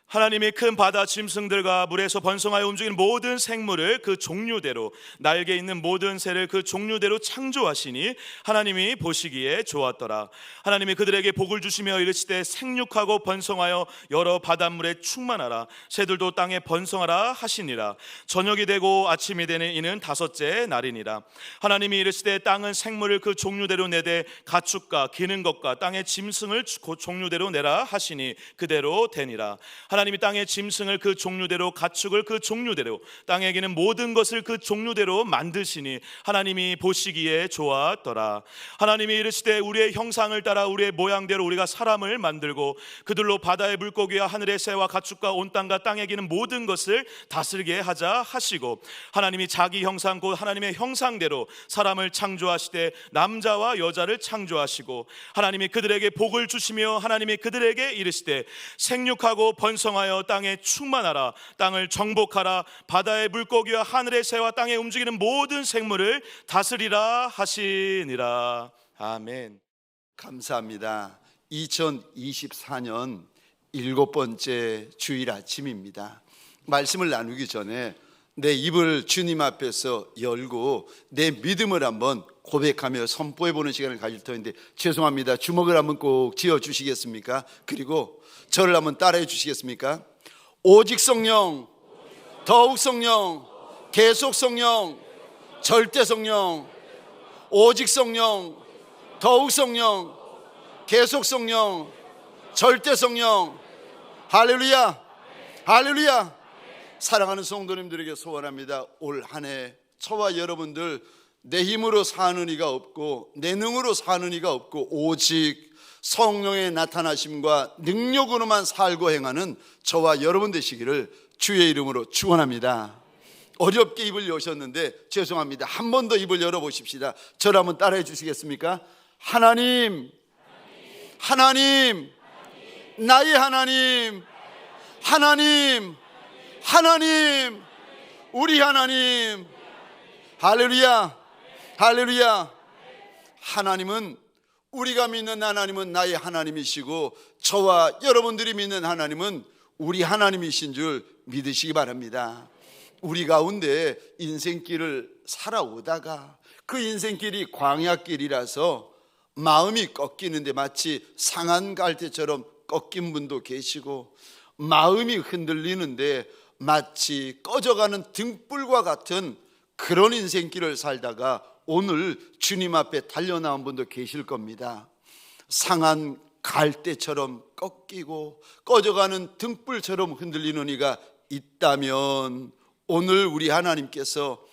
하나님이 큰 바다 짐승들과 물에서 번성하여 움직이는 모든 생물을 그 종류대로, 날개 있는 모든 새를 그 종류대로 창조하시니 하나님이 보시기에 좋았더라. 하나님이 그들에게 복을 주시며 이르시되 생육하고 번성하여 여러 바닷물에 충만하라. 새들도 땅에 번성하라 하시니라. 저녁이 되고 아침이 되는 이는 다섯째 날이니라. 하나님이 이르시되 땅은 생물을 그 종류대로 내되 가축과 기는 것과 땅의 짐승을 그 종류대로 내라 하시니 그대로 되니라. 하나님이 땅의 짐승을 그 종류대로, 가축을 그 종류대로, 땅에 기는 모든 것을 그 종류대로 만드시니 하나님이 보시기에 좋았더라. 하나님이 이르시되 우리의 형상을 따라 우리의 모양대로 우리가 사람을 만들고 그들로 바다의 물고기와 하늘의 새와 가축과 온 땅과 땅에 기는 모든 것을 다스리게 하자 하시고, 하나님이 자기 형상 곧 하나님의 형상대로 사람을 창조하시되 남자와 여자를 창조하시고, 하나님이 그들에게 복을 주시며 하나님이 그들에게 이르시되 생육하고 번성하여 땅에 충만하라. 땅을 정복하라. 바다의 물고기와 하늘의 새와 땅에 움직이는 모든 생물을 다스리라 하시니라. 아멘. 감사합니다. 2024년 7번째 주일 아침입니다. 말씀을 나누기 전에 내 입을 주님 앞에서 열고 내 믿음을 한번 고백하며 선포해보는 시간을 가질 터인데, 죄송합니다. 주먹을 한번 꼭 쥐어주시겠습니까? 그리고 저를 한번 따라해 주시겠습니까? 오직 성령, 더욱 성령, 계속 성령, 절대 성령. 오직 성령, 더욱 성령, 계속 성령, 절대 성령. 할렐루야, 할렐루야. 사랑하는 성도님들에게 소원합니다. 올 한 해 저와 여러분들 내 힘으로 사는 이가 없고 내 능으로 사는 이가 없고 오직 성령의 나타나심과 능력으로만 살고 행하는 저와 여러분 되시기를 주의 이름으로 축원합니다. 어렵게 입을 여셨는데 죄송합니다. 한 번 더 입을 열어보십시다. 저를 한번 따라해 주시겠습니까? 하나님, 하나님, 나의 하나님, 하나님, 하나님, 우리 하나님. 할렐루야, 할렐루야. 하나님은, 우리가 믿는 하나님은 나의 하나님이시고 저와 여러분들이 믿는 하나님은 우리 하나님이신 줄 믿으시기 바랍니다. 우리 가운데 인생길을 살아오다가 그 인생길이 광야길이라서 마음이 꺾이는데 마치 상한 갈대처럼 꺾인 분도 계시고, 마음이 흔들리는데 마치 꺼져가는 등불과 같은 그런 인생길을 살다가 오늘 주님 앞에 달려나온 분도 계실 겁니다. 상한 갈대처럼 꺾이고 꺼져가는 등불처럼 흔들리는 이가 있다면 오늘 우리 하나님께서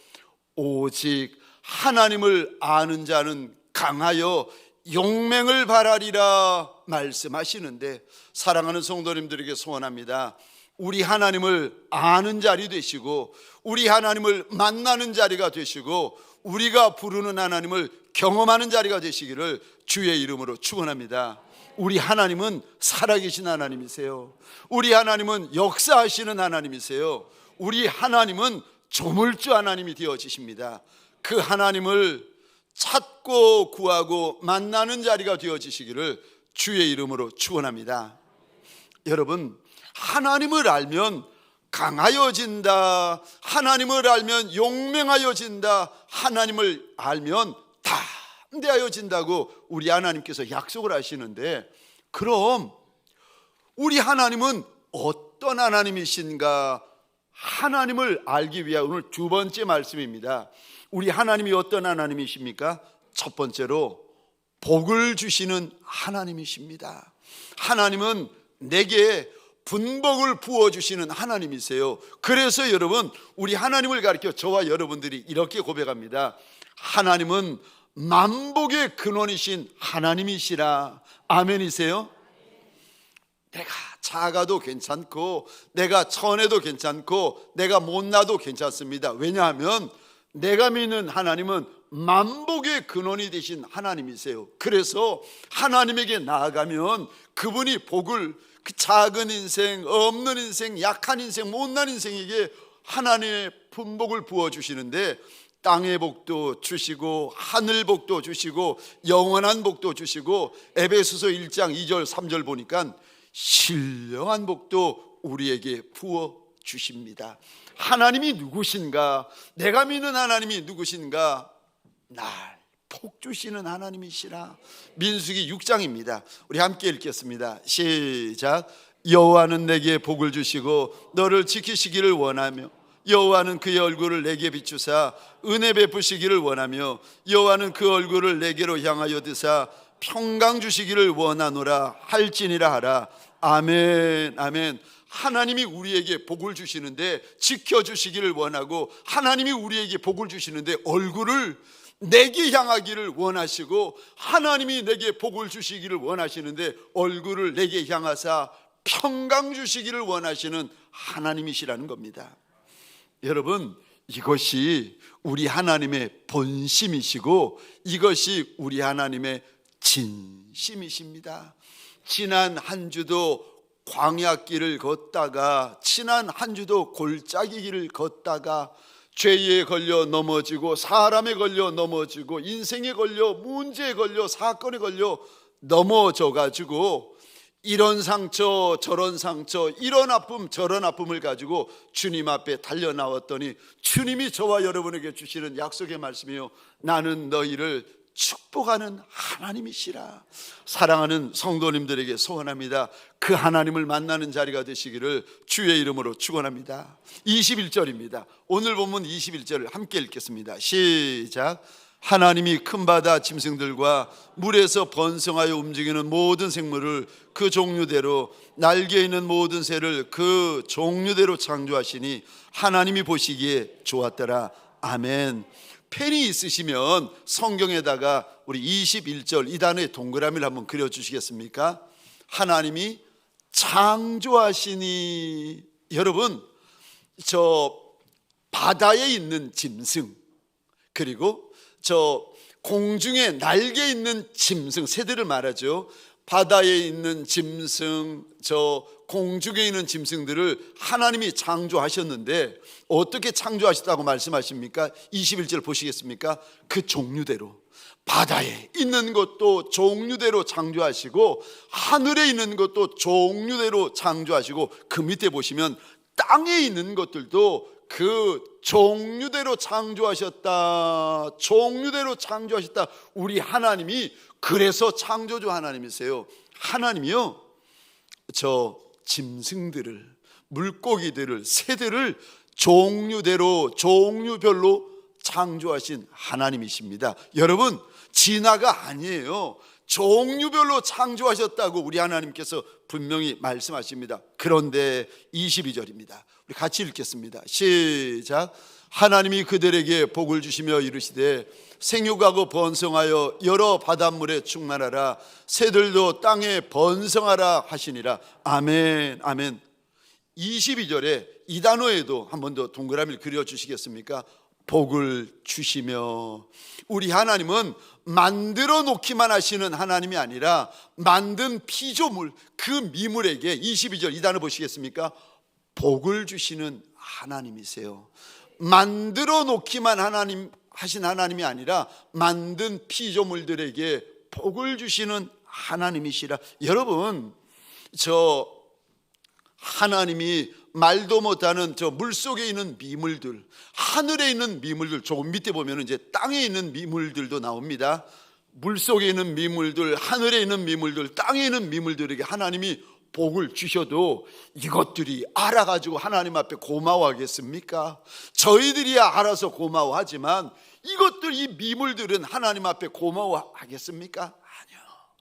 오직 하나님을 아는 자는 강하여 용맹을 발하리라 말씀하시는데, 사랑하는 성도님들에게 소원합니다. 우리 하나님을 아는 자리 되시고 우리 하나님을 만나는 자리가 되시고 우리가 부르는 하나님을 경험하는 자리가 되시기를 주의 이름으로 축원합니다. 우리 하나님은 살아계신 하나님이세요. 우리 하나님은 역사하시는 하나님이세요. 우리 하나님은 조물주 하나님이 되어지십니다. 그 하나님을 찾고 구하고 만나는 자리가 되어지시기를 주의 이름으로 축원합니다. 여러분, 하나님을 알면 강하여진다. 하나님을 알면 용맹하여진다. 하나님을 알면 담대하여진다고 우리 하나님께서 약속을 하시는데, 그럼 우리 하나님은 어떤 하나님이신가? 하나님을 알기 위한 오늘 두 번째 말씀입니다. 우리 하나님이 어떤 하나님이십니까? 첫 번째로 복을 주시는 하나님이십니다. 하나님은 내게 분복을 부어주시는 하나님이세요. 그래서 여러분, 우리 하나님을 가리켜 저와 여러분들이 이렇게 고백합니다. 하나님은 만복의 근원이신 하나님이시라. 아멘이세요? 내가 작아도 괜찮고 내가 천해도 괜찮고 내가 못나도 괜찮습니다. 왜냐하면 내가 믿는 하나님은 만복의 근원이 되신 하나님이세요. 그래서 하나님에게 나아가면 그분이 복을, 그 작은 인생, 없는 인생, 약한 인생, 못난 인생에게 하나님의 분복을 부어주시는데, 땅의 복도 주시고 하늘 복도 주시고 영원한 복도 주시고, 에베소서 1장 2절 3절 보니까 신령한 복도 우리에게 부어 주십니다. 하나님이 누구신가? 내가 믿는 하나님이 누구신가? 날 복 주시는 하나님이시라. 민수기 6장입니다. 우리 함께 읽겠습니다. 시작. 여호와는 내게 복을 주시고 너를 지키시기를 원하며 여호와는 그의 얼굴을 내게 비추사 은혜 베푸시기를 원하며 여호와는 그 얼굴을 내게로 향하여 드사 평강 주시기를 원하노라 할지니라 하라. 아멘. 아멘. 하나님이 우리에게 복을 주시는데 지켜주시기를 원하고, 하나님이 우리에게 복을 주시는데 얼굴을 내게 향하기를 원하시고, 하나님이 내게 복을 주시기를 원하시는데 얼굴을 내게 향하사 평강 주시기를 원하시는 하나님이시라는 겁니다. 여러분, 이것이 우리 하나님의 본심이시고 이것이 우리 하나님의 진심이십니다. 지난 한 주도 광야길을 걷다가, 지난 한 주도 골짜기 길을 걷다가 죄에 걸려 넘어지고, 사람에 걸려 넘어지고, 인생에 걸려, 문제에 걸려, 사건에 걸려 넘어져 가지고 이런 상처 저런 상처, 이런 아픔 저런 아픔을 가지고 주님 앞에 달려 나왔더니 주님이 저와 여러분에게 주시는 약속의 말씀이요, 나는 너희를 축복하는 하나님이시라. 사랑하는 성도님들에게 소원합니다. 그 하나님을 만나는 자리가 되시기를 주의 이름으로 축원합니다. 21절입니다. 오늘 본문 21절을 함께 읽겠습니다. 시작. 하나님이 큰 바다 짐승들과 물에서 번성하여 움직이는 모든 생물을 그 종류대로, 날개 있는 모든 새를 그 종류대로 창조하시니 하나님이 보시기에 좋았더라. 아멘. 펜이 있으시면 성경에다가 우리 21절 이 단어의 동그라미를 한번 그려주시겠습니까? 하나님이 창조하시니. 여러분, 저 바다에 있는 짐승, 그리고 저 공중에 날개 있는 짐승, 새들을 말하죠. 바다에 있는 짐승, 저 공중에 있는 짐승들을 하나님이 창조하셨는데 어떻게 창조하셨다고 말씀하십니까? 21절 보시겠습니까? 그 종류대로, 바다에 있는 것도 종류대로 창조하시고 하늘에 있는 것도 종류대로 창조하시고, 그 밑에 보시면 땅에 있는 것들도 그 종류대로 창조하셨다. 종류대로 창조하셨다. 우리 하나님이 그래서 창조주 하나님이세요. 하나님이요, 저 짐승들을, 물고기들을, 새들을 종류대로, 종류별로 창조하신 하나님이십니다. 여러분, 진화가 아니에요. 종류별로 창조하셨다고 우리 하나님께서 분명히 말씀하십니다. 그런데 22절입니다. 우리 같이 읽겠습니다. 시작. 하나님이 그들에게 복을 주시며 이르시되 생육하고 번성하여 여러 바닷물에 충만하라. 새들도 땅에 번성하라 하시니라. 아멘. 아멘. 22절에 이 단어에도 한 번 더 동그라미를 그려주시겠습니까? 복을 주시며. 우리 하나님은 만들어 놓기만 하시는 하나님이 아니라 만든 피조물, 그 미물에게 22절 이 단어 보시겠습니까? 복을 주시는 하나님이세요. 만들어 놓기만 하신 하나님이 아니라 만든 피조물들에게 복을 주시는 하나님이시라. 여러분, 저 하나님이 말도 못하는 저 물속에 있는 미물들, 하늘에 있는 미물들, 조금 밑에 보면 이제 땅에 있는 미물들도 나옵니다. 물속에 있는 미물들, 하늘에 있는 미물들, 땅에 있는 미물들에게 하나님이 복을 주셔도 이것들이 알아가지고 하나님 앞에 고마워하겠습니까? 저희들이야 알아서 고마워하지만 이것들, 이 미물들은 하나님 앞에 고마워하겠습니까?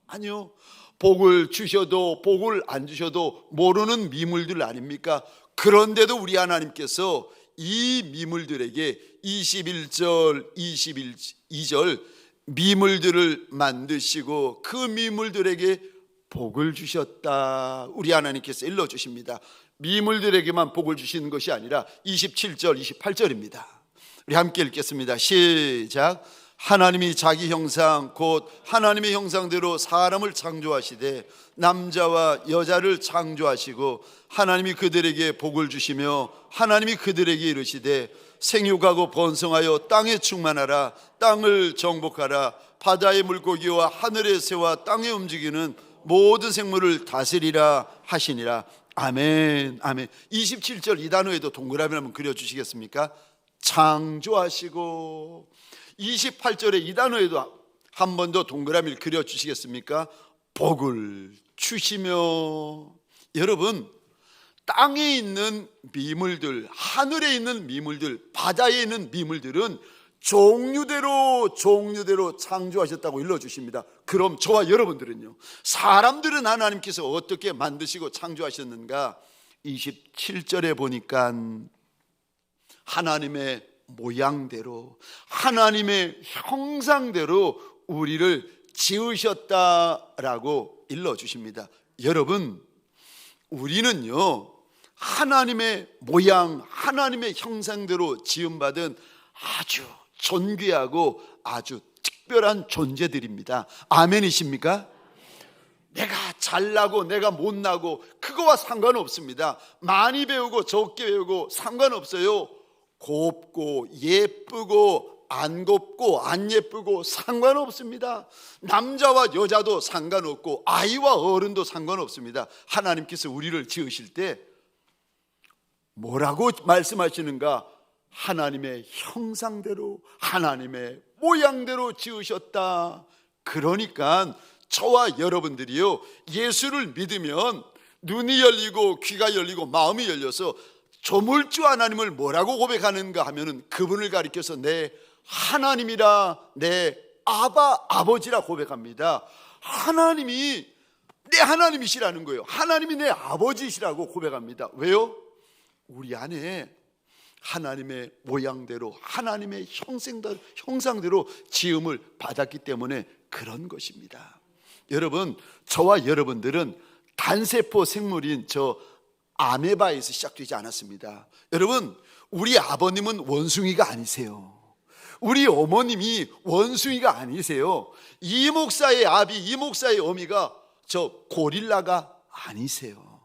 아니요. 복을 주셔도 복을 안 주셔도 모르는 미물들 아닙니까? 그런데도 우리 하나님께서 이 미물들에게 21절, 22절 미물들을 만드시고 그 미물들에게 복을 주셨다. 우리 하나님께서 일러주십니다. 미물들에게만 복을 주시는 것이 아니라 27절, 28절입니다. 우리 함께 읽겠습니다. 시작. 하나님이 자기 형상 곧 하나님의 형상대로 사람을 창조하시되 남자와 여자를 창조하시고 하나님이 그들에게 복을 주시며 하나님이 그들에게 이르시되 생육하고 번성하여 땅에 충만하라. 땅을 정복하라. 바다의 물고기와 하늘의 새와 땅에 움직이는 모든 생물을 다스리라 하시니라. 아멘, 아멘. 27절 이 단어에도 동그라미 한번 그려주시겠습니까? 창조하시고. 28절에 이 단어에도 한 번 더 동그라미를 그려주시겠습니까? 복을 주시며. 여러분, 땅에 있는 미물들, 하늘에 있는 미물들, 바다에 있는 미물들은 종류대로 창조하셨다고 일러주십니다. 그럼 저와 여러분들은요, 사람들은 하나님께서 어떻게 만드시고 창조하셨는가? 27절에 보니까 하나님의 모양대로, 하나님의 형상대로 우리를 지으셨다라고 일러주십니다. 여러분, 우리는요, 하나님의 모양, 하나님의 형상대로 지음받은 아주 존귀하고 아주 특별한 존재들입니다. 아멘이십니까? 내가 잘나고 내가 못나고 그거와 상관없습니다. 많이 배우고 적게 배우고 상관없어요. 곱고 예쁘고 안 곱고 안 예쁘고 상관없습니다. 남자와 여자도 상관없고 아이와 어른도 상관없습니다. 하나님께서 우리를 지으실 때 뭐라고 말씀하시는가? 하나님의 형상대로, 하나님의 모양대로 지으셨다. 그러니까 저와 여러분들이요, 예수를 믿으면 눈이 열리고 귀가 열리고 마음이 열려서 조물주 하나님을 뭐라고 고백하는가 하면은 그분을 가리켜서 내 하나님이라, 내 아버지라 고백합니다. 하나님이 내 하나님이시라는 거예요. 하나님이 내 아버지시라고 고백합니다. 왜요? 우리 안에 하나님의 모양대로, 하나님의 형상대로 지음을 받았기 때문에 그런 것입니다. 여러분, 저와 여러분들은 단세포 생물인 저 아메바에서 시작되지 않았습니다. 여러분, 우리 아버님은 원숭이가 아니세요. 우리 어머님이 원숭이가 아니세요. 이 목사의 아비, 이 목사의 어미가 저 고릴라가 아니세요.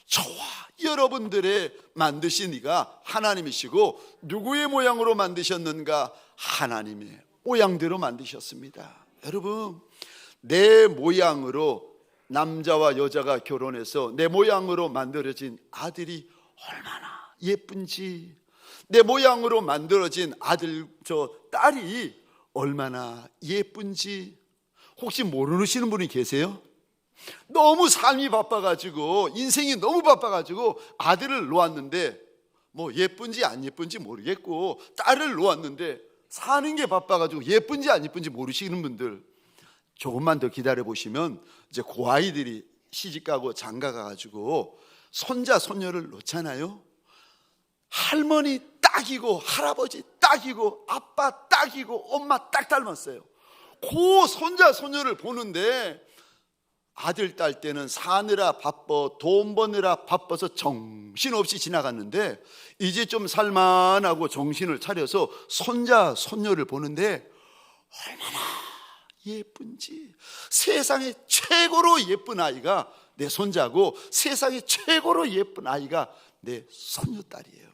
저와 여러분들의 만드신 이가 하나님이시고, 누구의 모양으로 만드셨는가? 하나님의 모양대로 만드셨습니다. 여러분, 내 모양으로 남자와 여자가 결혼해서 내 모양으로 만들어진 아들이 얼마나 예쁜지, 내 모양으로 만들어진 아들, 저 딸이 얼마나 예쁜지 혹시 모르시는 분이 계세요? 너무 삶이 바빠가지고, 인생이 너무 바빠가지고 아들을 놓았는데 뭐 예쁜지 안 예쁜지 모르겠고, 딸을 놓았는데 사는 게 바빠가지고 예쁜지 안 예쁜지 모르시는 분들, 조금만 더 기다려 보시면 이제 그 아이들이 시집가고 장가가가지고 손자 손녀를 놓잖아요. 할머니 딱이고 할아버지 딱이고 아빠 딱이고 엄마 딱 닮았어요. 그 손자 손녀를 보는데 아들 딸 때는 사느라 바빠, 돈 버느라 바빠서 정신없이 지나갔는데, 이제 좀 살만하고 정신을 차려서 손자 손녀를 보는데 얼마나 예쁜지. 세상에 최고로 예쁜 아이가 내 손자고, 세상에 최고로 예쁜 아이가 내 손녀딸이에요.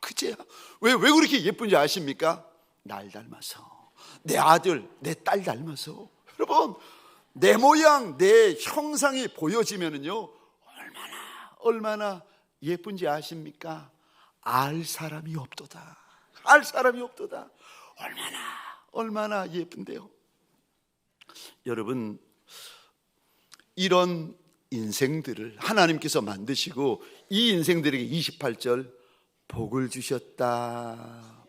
그제야. 왜 그렇게 예쁜지 아십니까? 날 닮아서, 내 아들, 내 딸 닮아서. 여러분, 내 모양, 내 형상이 보여지면은요, 얼마나 예쁜지 아십니까? 알 사람이 없도다. 얼마나 예쁜데요. 여러분, 이런 인생들을 하나님께서 만드시고, 이 인생들에게 28절 복을 주셨다.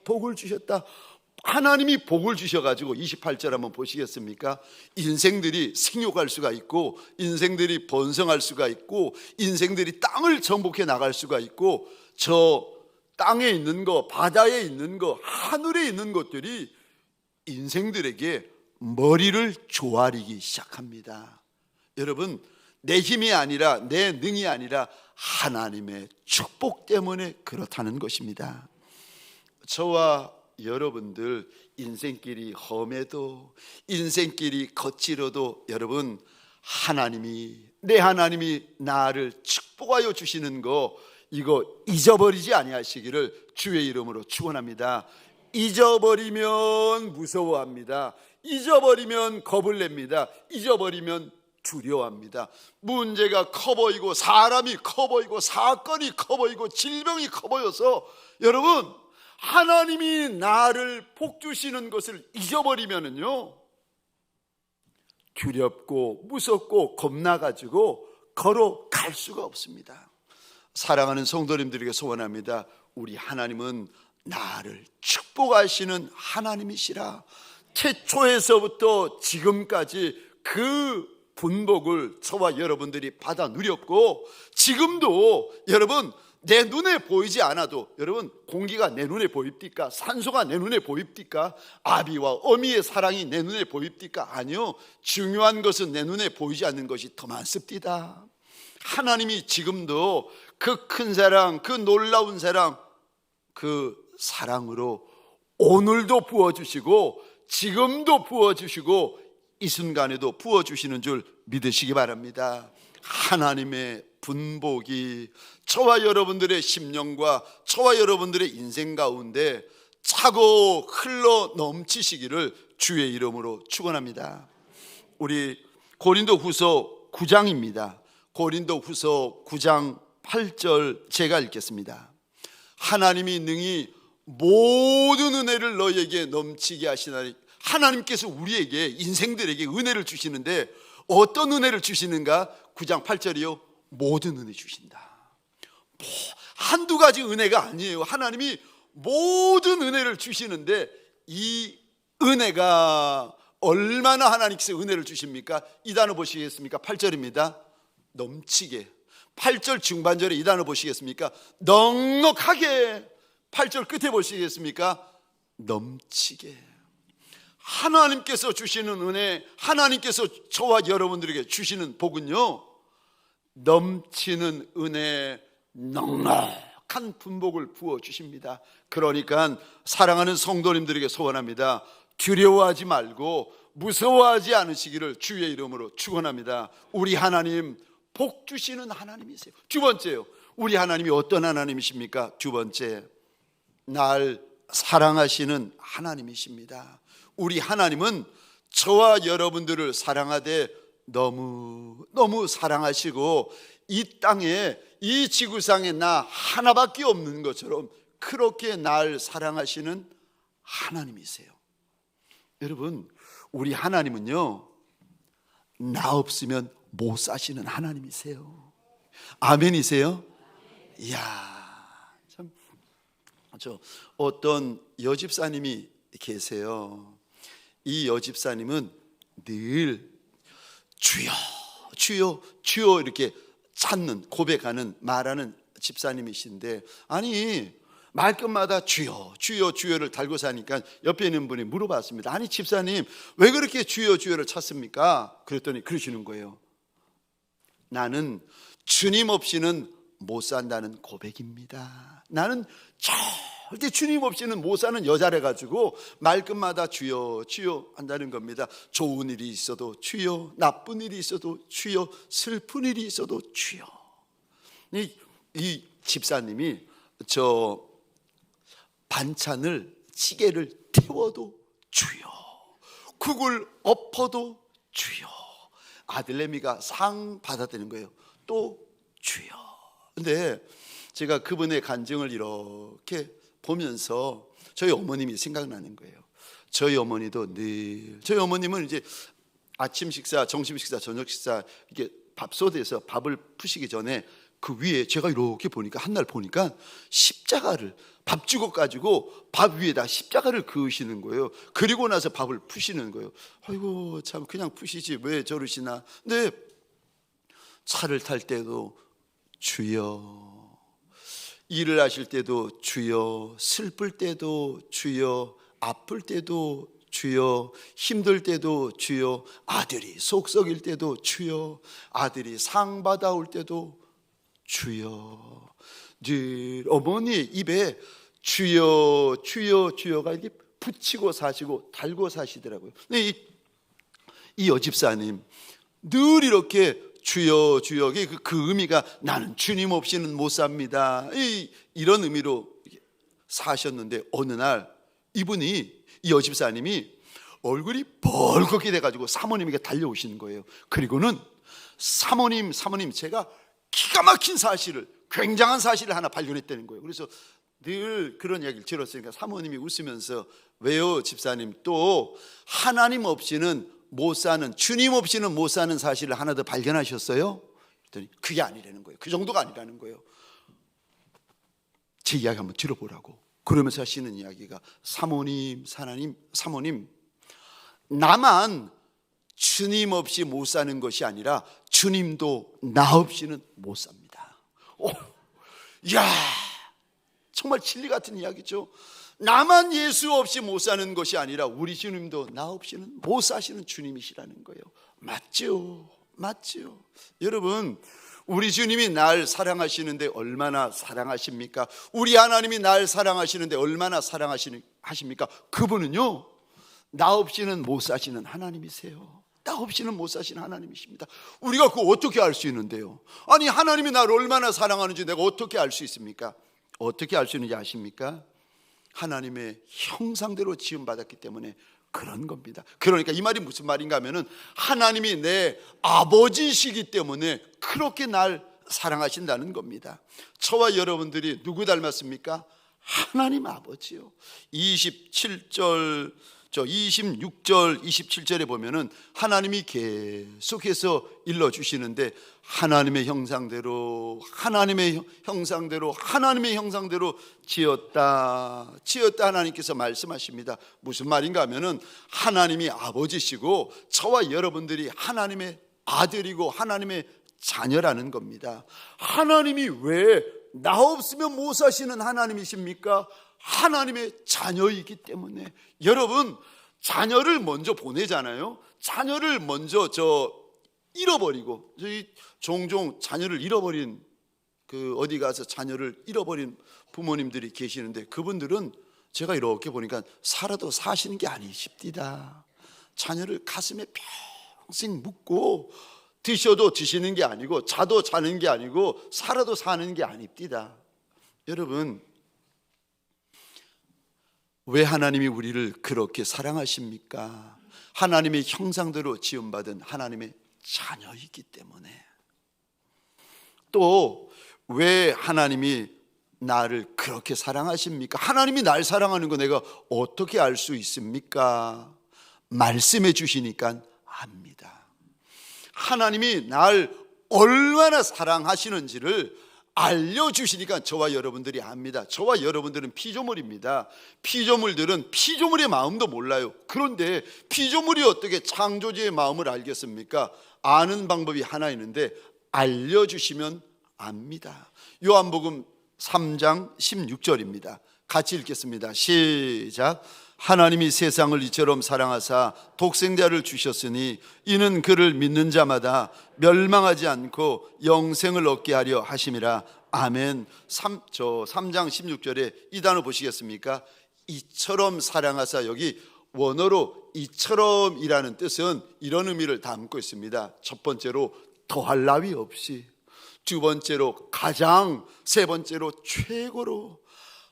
하나님이 복을 주셔가지고 28절 한번 보시겠습니까? 인생들이 생육할 수가 있고, 인생들이 번성할 수가 있고, 인생들이 땅을 정복해 나갈 수가 있고, 저 땅에 있는 거, 바다에 있는 거, 하늘에 있는 것들이 인생들에게 머리를 조아리기 시작합니다. 여러분, 내 힘이 아니라, 내 능이 아니라 하나님의 축복 때문에 그렇다는 것입니다. 저와 여러분들 인생길이 험해도, 인생길이 거칠어도, 여러분, 내 하나님이 나를 축복하여 주시는 거, 이거 잊어버리지 아니하시기를 주의 이름으로 축원합니다. 잊어버리면 무서워합니다. 잊어버리면 겁을 냅니다. 잊어버리면 두려워합니다. 문제가 커 보이고 사람이 커 보이고 사건이 커 보이고 질병이 커 보여서 여러분 하나님이 나를 복 주시는 것을 잊어버리면은요 두렵고 무섭고 겁나가지고 걸어갈 수가 없습니다. 사랑하는 성도님들에게 소원합니다. 우리 하나님은 나를 축복하시는 하나님이시라. 태초에서부터 지금까지 그 분복을 저와 여러분들이 받아 누렸고 지금도 여러분 내 눈에 보이지 않아도 여러분 공기가 내 눈에 보입니까? 산소가 내 눈에 보입니까? 아비와 어미의 사랑이 내 눈에 보입니까? 아니요. 중요한 것은 내 눈에 보이지 않는 것이 더 많습니다. 하나님이 지금도 그 큰 사랑, 그 놀라운 사랑, 그 사랑으로 오늘도 부어주시고 지금도 부어주시고 이 순간에도 부어주시는 줄 믿으시기 바랍니다. 하나님의 분복이 저와 여러분들의 심령과 저와 여러분들의 인생 가운데 차고 흘러 넘치시기를 주의 이름으로 축원합니다. 우리 고린도후서 9장입니다. 고린도후서 9장 8절 제가 읽겠습니다. 하나님이 능히 모든 은혜를 너희에게 넘치게 하시나니 하나님께서 우리에게 인생들에게 은혜를 주시는데 어떤 은혜를 주시는가? 9장 8절이요 모든 은혜 주신다. 한두 가지 은혜가 아니에요. 하나님이 모든 은혜를 주시는데 이 은혜가 얼마나 하나님께서 은혜를 주십니까? 이 단어 보시겠습니까? 8절입니다. 넘치게. 8절 중반절에 이 단어 보시겠습니까? 넉넉하게. 8절 끝에 보시겠습니까? 넘치게. 하나님께서 주시는 은혜, 하나님께서 저와 여러분들에게 주시는 복은요 넘치는 은혜, 넉넉한 분복을 부어주십니다. 그러니까 사랑하는 성도님들에게 소원합니다. 두려워하지 말고 무서워하지 않으시기를 주의 이름으로 축원합니다. 우리 하나님 복 주시는 하나님이세요. 두 번째요, 우리 하나님이 어떤 하나님이십니까? 두 번째, 날 사랑하시는 하나님이십니다. 우리 하나님은 저와 여러분들을 사랑하되 너무 사랑하시고 이 땅에 이 지구상에 나 하나밖에 없는 것처럼 그렇게 날 사랑하시는 하나님이세요. 여러분 우리 하나님은요 나 없으면 못 사시는 하나님이세요. 아멘이세요? 이야, 참, 저 어떤 여집사님이 계세요. 이 여집사님은 늘 주여 주여 주여 이렇게 찾는, 고백하는, 말하는 집사님이신데, 아니 말끝마다 주여 주여 주여를 달고 사니까 옆에 있는 분이 물어봤습니다. 아니 집사님 왜 그렇게 주여 주여를 찾습니까? 그랬더니 그러시는 거예요. 나는 주님 없이는 못 산다는 고백입니다. 나는 절대 주님 없이는 못 사는 여자래 가지고 말끝마다 주여 주여 한다는 겁니다. 좋은 일이 있어도 주여, 나쁜 일이 있어도 주여, 슬픈 일이 있어도 주여. 이 집사님이 저 반찬을, 찌개를 태워도 주여, 국을 엎어도 주여, 아들내미가 상 받아드는 거예요. 또 주여. 근데 제가 그분의 간증을 이렇게 보면서 저희 어머님이 생각나는 거예요. 저희 어머니도 늘, 저희 어머님은 이제 아침 식사, 점심 식사, 저녁 식사 이게 밥솥에서 밥을 푸시기 전에 그 위에 제가 이렇게 보니까 한날 보니까 십자가를, 밥주걱 가지고 밥 위에다 십자가를 그으시는 거예요. 그리고 나서 밥을 푸시는 거예요. 아이고 참 그냥 푸시지 왜 저러시나. 근데 차를 탈 때도 주여, 일을 하실 때도 주여, 슬플 때도 주여, 아플 때도 주여, 힘들 때도 주여, 아들이 속 썩일 때도 주여, 아들이 상 받아올 때도 주여. 늘 어머니 입에 주여 주여 주여가 이렇게 붙이고 사시고 달고 사시더라고요. 근데 이 여집사님 늘 이렇게 주여 주여, 그 의미가 나는 주님 없이는 못 삽니다, 이런 의미로 사셨는데 어느 날 이분이, 이 여집사님이 얼굴이 벌겋게 돼가지고 사모님에게 달려오시는 거예요. 그리고는 사모님 제가 기가 막힌 사실을, 굉장한 사실을 하나 발견했다는 거예요. 그래서 늘 그런 이야기를 들었으니까 사모님이 웃으면서, 왜요 집사님, 또 하나님 없이는 못 사는, 주님 없이는 못 사는 사실을 하나 더 발견하셨어요? 그랬더니 그게 아니라는 거예요. 그 정도가 아니라는 거예요. 제 이야기 한번 들어보라고. 그러면서 하시는 이야기가, 사모님 나만 주님 없이 못 사는 것이 아니라 주님도 나 없이는 못 삽니다. 이야, 정말 진리 같은 이야기죠. 나만 예수 없이 못 사는 것이 아니라 우리 주님도 나 없이는 못 사시는 주님이시라는 거예요. 맞죠? 여러분, 우리 주님이 날 사랑하시는데 얼마나 사랑하십니까? 우리 하나님이 날 사랑하시는데 얼마나 사랑하십니까? 그분은요, 나 없이는 못 사시는 하나님이세요. 나 없이는 못 사시는 하나님이십니다. 우리가 그거 어떻게 알 수 있는데요? 아니, 하나님이 나를 얼마나 사랑하는지 내가 어떻게 알 수 있습니까? 어떻게 알 수 있는지 아십니까? 하나님의 형상대로 지음받았기 때문에 그런 겁니다. 그러니까 이 말이 무슨 말인가 하면은, 하나님이 내 아버지시기 때문에 그렇게 날 사랑하신다는 겁니다. 저와 여러분들이 누구 닮았습니까? 하나님 아버지요. 26절 27절에 보면은 하나님이 계속해서 일러주시는데, 하나님의 형상대로 지었다 하나님께서 말씀하십니다. 무슨 말인가 하면은, 하나님이 아버지시고 저와 여러분들이 하나님의 아들이고 하나님의 자녀라는 겁니다. 하나님이 왜 나 없으면 못 사시는 하나님이십니까? 하나님의 자녀이기 때문에. 여러분, 자녀를 먼저 보내잖아요. 자녀를 먼저 잃어버리고, 저희 종종 자녀를 잃어버린, 어디 가서 자녀를 잃어버린 부모님들이 계시는데, 그분들은 제가 이렇게 보니까 살아도 사시는 게 아니십니다. 자녀를 가슴에 평생 묻고, 드셔도 드시는 게 아니고, 자도 자는 게 아니고, 살아도 사는 게 아닙니다. 여러분, 왜 하나님이 우리를 그렇게 사랑하십니까? 하나님의 형상대로 지음받은 하나님의 자녀이기 때문에. 또 왜 하나님이 나를 그렇게 사랑하십니까? 하나님이 날 사랑하는 거 내가 어떻게 알 수 있습니까? 말씀해 주시니까 압니다. 하나님이 날 얼마나 사랑하시는지를 알려주시니까 저와 여러분들이 압니다. 저와 여러분들은 피조물입니다. 피조물들은 피조물의 마음도 몰라요. 그런데 피조물이 어떻게 창조주의 마음을 알겠습니까? 아는 방법이 하나 있는데, 알려주시면 압니다. 요한복음 3장 16절입니다. 같이 읽겠습니다. 시작. 하나님이 세상을 이처럼 사랑하사 독생자를 주셨으니 이는 그를 믿는 자마다 멸망하지 않고 영생을 얻게 하려 하심이라. 아멘. 3장 16절에 이 단어 보시겠습니까? 이처럼 사랑하사, 여기 원어로 이처럼이라는 뜻은 이런 의미를 담고 있습니다. 첫 번째로 더할 나위 없이, 두 번째로 가장, 세 번째로 최고로.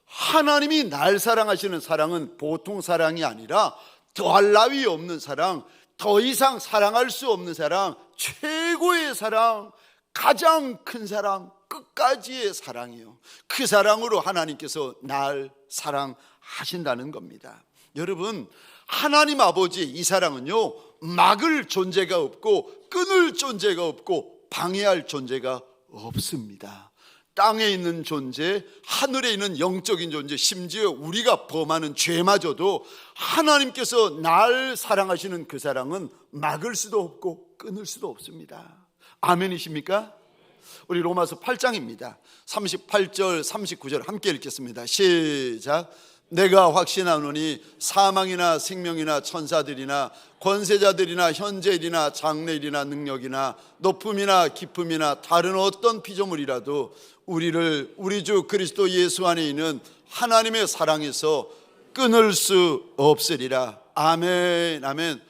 하나님이 날 사랑하시는 사랑은 보통 사랑이 아니라 더할 나위 없는 사랑, 더 이상 사랑할 수 없는 사랑, 최고의 사랑, 가장 큰 사랑, 끝까지의 사랑이요. 그 사랑으로 하나님께서 날 사랑하신다는 겁니다. 여러분, 하나님 아버지의 이 사랑은요, 막을 존재가 없고 끊을 존재가 없고 방해할 존재가 없습니다. 땅에 있는 존재, 하늘에 있는 영적인 존재, 심지어 우리가 범하는 죄마저도 하나님께서 날 사랑하시는 그 사랑은 막을 수도 없고 끊을 수도 없습니다. 아멘이십니까? 우리 로마서 8장입니다. 38절 39절 함께 읽겠습니다. 시작. 내가 확신하노니 사망이나 생명이나 천사들이나 권세자들이나 현재일이나 장래일이나 능력이나 높음이나 깊음이나 다른 어떤 피조물이라도 우리를 우리 주 그리스도 예수 안에 있는 하나님의 사랑에서 끊을 수 없으리라. 아멘, 아멘.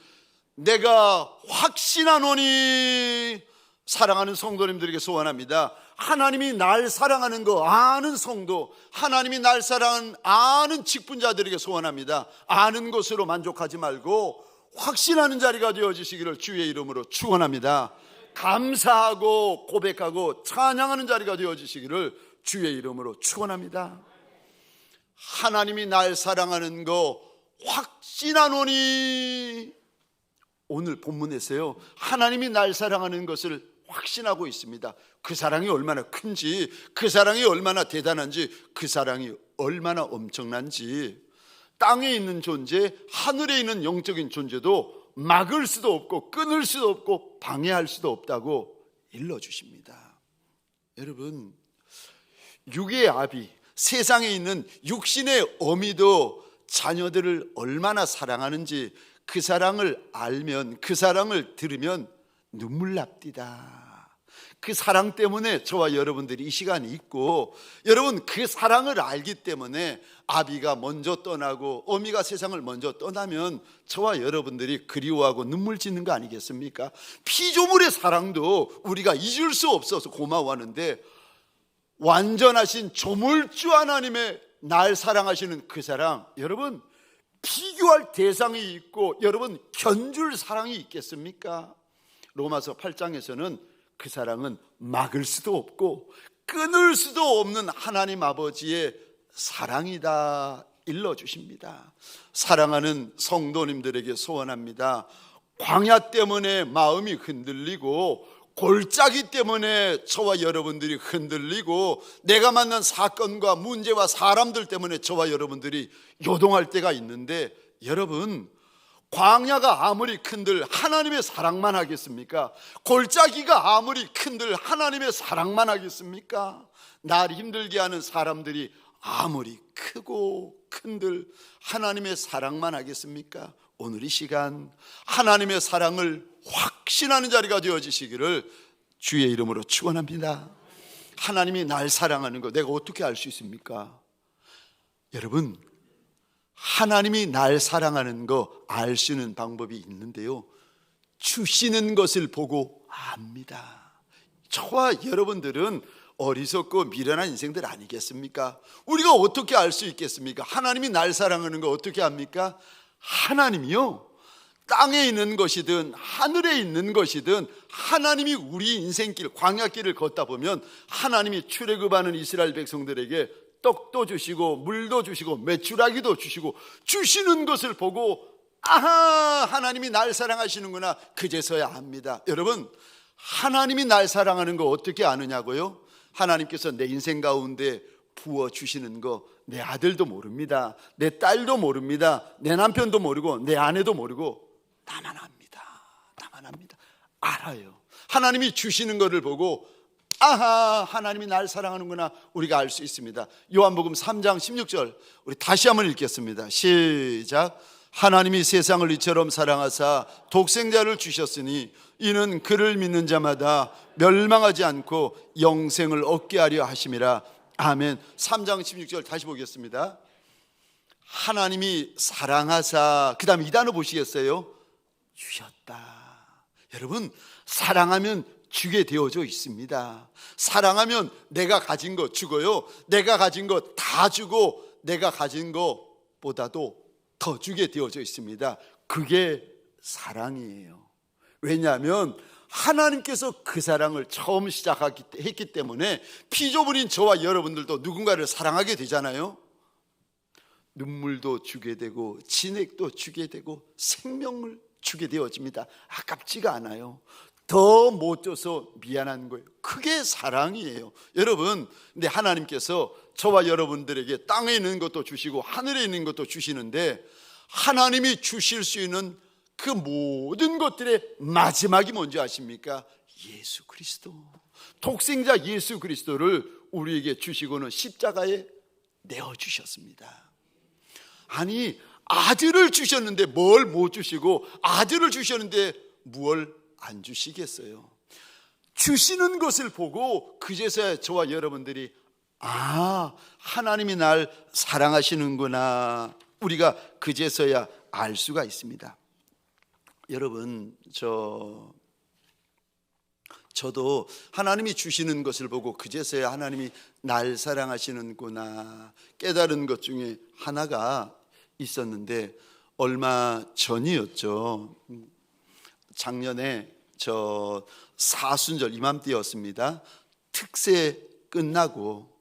내가 확신하노니, 사랑하는 성도님들에게 소원합니다. 하나님이 날 사랑하는 거 아는 성도, 하나님이 날 사랑하는 아는 직분자들에게 소원합니다. 아는 것으로 만족하지 말고 확신하는 자리가 되어지시기를 주의 이름으로 축원합니다. 감사하고 고백하고 찬양하는 자리가 되어주시기를 주의 이름으로 축원합니다. 하나님이 날 사랑하는 거 확신하노니, 오늘 본문에서요, 하나님이 날 사랑하는 것을 확신하고 있습니다. 그 사랑이 얼마나 큰지, 그 사랑이 얼마나 대단한지, 그 사랑이 얼마나 엄청난지, 땅에 있는 존재, 하늘에 있는 영적인 존재도 막을 수도 없고 끊을 수도 없고 방해할 수도 없다고 일러주십니다. 여러분, 육의 아비, 세상에 있는 육신의 어미도 자녀들을 얼마나 사랑하는지 그 사랑을 알면, 그 사랑을 들으면 눈물 납디다. 그 사랑 때문에 저와 여러분들이 이 시간이 있고, 여러분 그 사랑을 알기 때문에 아비가 먼저 떠나고 어미가 세상을 먼저 떠나면 저와 여러분들이 그리워하고 눈물 짓는 거 아니겠습니까? 피조물의 사랑도 우리가 잊을 수 없어서 고마워하는데, 완전하신 조물주 하나님의 날 사랑하시는 그 사랑, 여러분 비교할 대상이 있고 여러분 견줄 사랑이 있겠습니까? 로마서 8장에서는 그 사랑은 막을 수도 없고 끊을 수도 없는 하나님 아버지의 사랑이다 일러주십니다. 사랑하는 성도님들에게 소원합니다. 광야 때문에 마음이 흔들리고, 골짜기 때문에 저와 여러분들이 흔들리고, 내가 만난 사건과 문제와 사람들 때문에 저와 여러분들이 요동할 때가 있는데, 여러분 광야가 아무리 큰들 하나님의 사랑만 하겠습니까? 골짜기가 아무리 큰들 하나님의 사랑만 하겠습니까? 날 힘들게 하는 사람들이 아무리 크고 큰들 하나님의 사랑만 하겠습니까? 오늘 이 시간 하나님의 사랑을 확신하는 자리가 되어지시기를 주의 이름으로 축원합니다. 하나님이 날 사랑하는 거 내가 어떻게 알 수 있습니까? 여러분, 하나님이 날 사랑하는 거 알 수 있는 방법이 있는데요, 주시는 것을 보고 압니다. 저와 여러분들은 어리석고 미련한 인생들 아니겠습니까? 우리가 어떻게 알 수 있겠습니까? 하나님이 날 사랑하는 거 어떻게 압니까? 하나님이요, 땅에 있는 것이든 하늘에 있는 것이든 하나님이 우리 인생길, 광야길을 걷다 보면 하나님이 출애굽하는 이스라엘 백성들에게 떡도 주시고 물도 주시고 메추라기도 주시고 주시는 것을 보고, 아하, 하나님이 날 사랑하시는구나, 그제서야 압니다. 여러분, 하나님이 날 사랑하는 거 어떻게 아느냐고요? 하나님께서 내 인생 가운데 부어주시는 거 내 아들도 모릅니다. 내 딸도 모릅니다. 내 남편도 모르고 내 아내도 모르고 나만 압니다. 나만 압니다. 알아요. 하나님이 주시는 것을 보고, 아하, 하나님이 날 사랑하는구나, 우리가 알 수 있습니다. 요한복음 3장 16절 우리 다시 한번 읽겠습니다. 시작. 하나님이 세상을 이처럼 사랑하사 독생자를 주셨으니 이는 그를 믿는 자마다 멸망하지 않고 영생을 얻게 하려 하심이라. 아멘. 3장 16절 다시 보겠습니다. 하나님이 사랑하사, 그 다음에 이 단어 보시겠어요? 주셨다. 여러분, 사랑하면 주게 되어져 있습니다. 사랑하면 내가 가진 거 주고요, 내가 가진 거 다 주고 내가 가진 것보다도 더 주게 되어져 있습니다. 그게 사랑이에요. 왜냐하면 하나님께서 그 사랑을 처음 시작했기 때문에 피조물인 저와 여러분들도 누군가를 사랑하게 되잖아요. 눈물도 주게 되고 진액도 주게 되고 생명을 주게 되어집니다. 아깝지가 않아요. 더 못 줘서 미안한 거예요. 그게 사랑이에요. 여러분, 근데 하나님께서 저와 여러분들에게 땅에 있는 것도 주시고 하늘에 있는 것도 주시는데, 하나님이 주실 수 있는 그 모든 것들의 마지막이 뭔지 아십니까? 예수 그리스도. 독생자 예수 그리스도를 우리에게 주시고는 십자가에 내어주셨습니다. 아니, 아들을 주셨는데 뭘 못 주시고, 아들을 주셨는데 뭘 안 주시겠어요? 주시는 것을 보고 그제서야 저와 여러분들이, 아, 하나님이 날 사랑하시는구나, 우리가 그제서야 알 수가 있습니다. 여러분, 저도 하나님이 주시는 것을 보고 그제서야 하나님이 날 사랑하시는구나 깨달은 것 중에 하나가 있었는데, 얼마 전이었죠. 작년에 저 사순절 이맘때였습니다. 특세 끝나고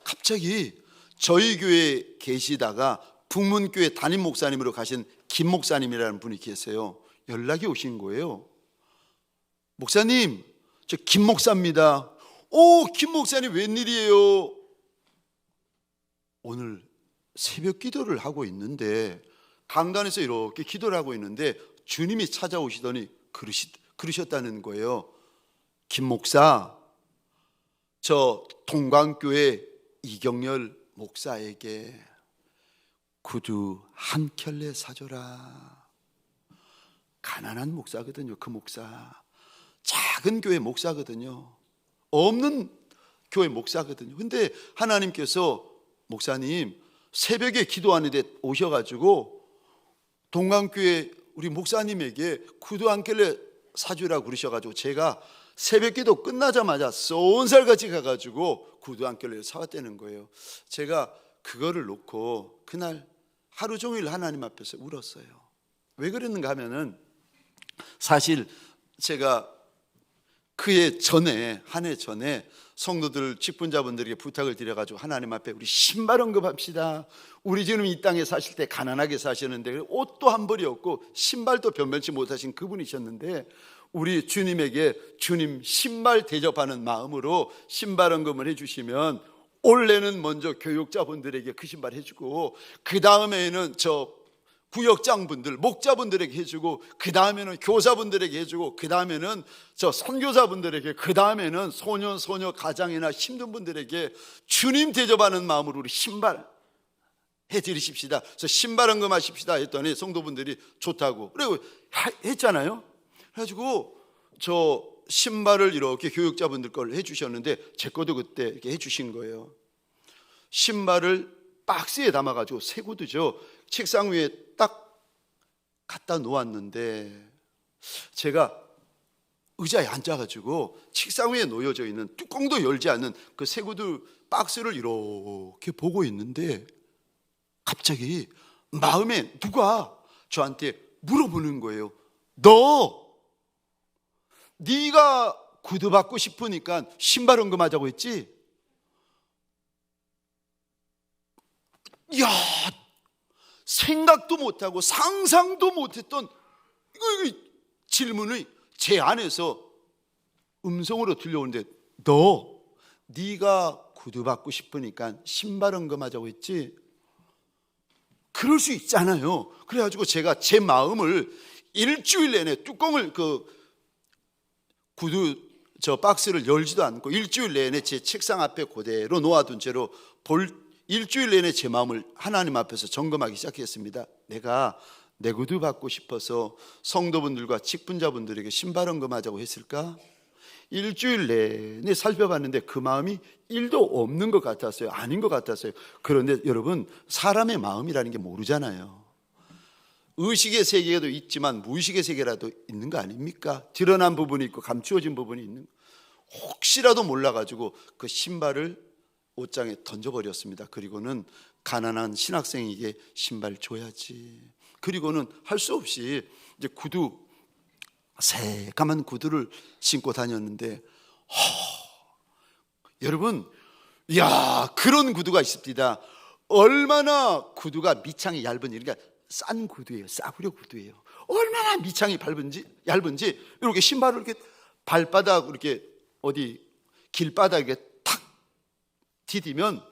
갑자기 저희 교회에 계시다가 북문교회 담임 목사님으로 가신 김 목사님이라는 분이 계세요. 연락이 오신 거예요. 목사님, 저 김 목사입니다. 오, 김 목사님 웬일이에요? 오늘 새벽 기도를 하고 있는데, 강단에서 이렇게 기도를 하고 있는데 주님이 찾아오시더니 그러셨다는 거예요. 김 목사, 저 동광교회 이경열 목사에게 구두 한 켤레 사줘라. 가난한 목사거든요. 그 목사 작은 교회 목사거든요. 없는 교회 목사거든요. 근데 하나님께서 목사님 새벽에 기도하는데 오셔가지고 동강교회 우리 목사님에게 구두 한 켤레 사주라고 그러셔가지고 제가 새벽 기도 끝나자마자 쏜살같이 가가지고 구두 한 켤레를 사왔다는 거예요. 제가 그거를 놓고 그날 하루 종일 하나님 앞에서 울었어요. 왜 그랬는가 하면은 사실 제가 그해 전에 한 해 전에 성도들 직분자분들에게 부탁을 드려가지고 하나님 앞에 우리 신발 언급합시다. 우리 지금 이 땅에 사실 때 가난하게 사시는데 옷도 한 벌이 없고 신발도 변변치 못하신 그분이셨는데 우리 주님에게 주님 신발 대접하는 마음으로 신발 언급을 해주시면 올해는 먼저 교육자분들에게 그 신발 해주고 그 다음에는 저 구역장분들, 목자분들에게 해주고 그 다음에는 교사분들에게 해주고 그 다음에는 저 선교사분들에게 그 다음에는 소년, 소녀, 가장이나 힘든 분들에게 주님 대접하는 마음으로 우리 신발 해드리십시다. 그래서 신발 언금하십시다 했더니 성도분들이 좋다고 그리고 했잖아요. 그래가지고 저 신발을 이렇게 교육자분들 걸 해주셨는데 제 것도 그때 이렇게 해주신 거예요. 신발을 박스에 담아가지고 새 구두죠. 책상 위에 딱 갖다 놓았는데 제가 의자에 앉아가지고 책상 위에 놓여져 있는 뚜껑도 열지 않는 그 새 구두 박스를 이렇게 보고 있는데 갑자기 마음에 누가 저한테 물어보는 거예요. 네가 구두 받고 싶으니까 신발 언금하자고 했지? 이야, 생각도 못하고 상상도 못했던 이 질문이 제 안에서 음성으로 들려오는데 네가 구두 받고 싶으니까 신발 언금하자고 했지? 그럴 수 있잖아요. 그래가지고 제가 제 마음을 일주일 내내 뚜껑을 그 구두 저 박스를 열지도 않고 일주일 내내 제 책상 앞에 그대로 놓아둔 채로 일주일 내내 제 마음을 하나님 앞에서 점검하기 시작했습니다. 내가 내 구두 받고 싶어서 성도분들과 직분자분들에게 신발 언금하자고 했을까? 일주일 내내 살펴봤는데 그 마음이 1도 없는 것 같았어요. 아닌 것 같았어요. 그런데 여러분 사람의 마음이라는 게 모르잖아요. 의식의 세계도 있지만 무의식의 세계라도 있는 거 아닙니까? 드러난 부분이 있고 감추어진 부분이 있는 거. 혹시라도 몰라가지고 그 신발을 옷장에 던져버렸습니다. 그리고는 가난한 신학생에게 신발 줘야지. 그리고는 할 수 없이 이제 새까만 구두를 신고 다녔는데 여러분, 이야, 그런 구두가 있습니다. 얼마나 구두가 밑창이 얇은지, 그러니까 싼 구두예요. 싸구려 구두예요. 얼마나 밑창이 얇은지 이렇게 신발을 이렇게 발바닥 이렇게 어디 길바닥에 탁 디디면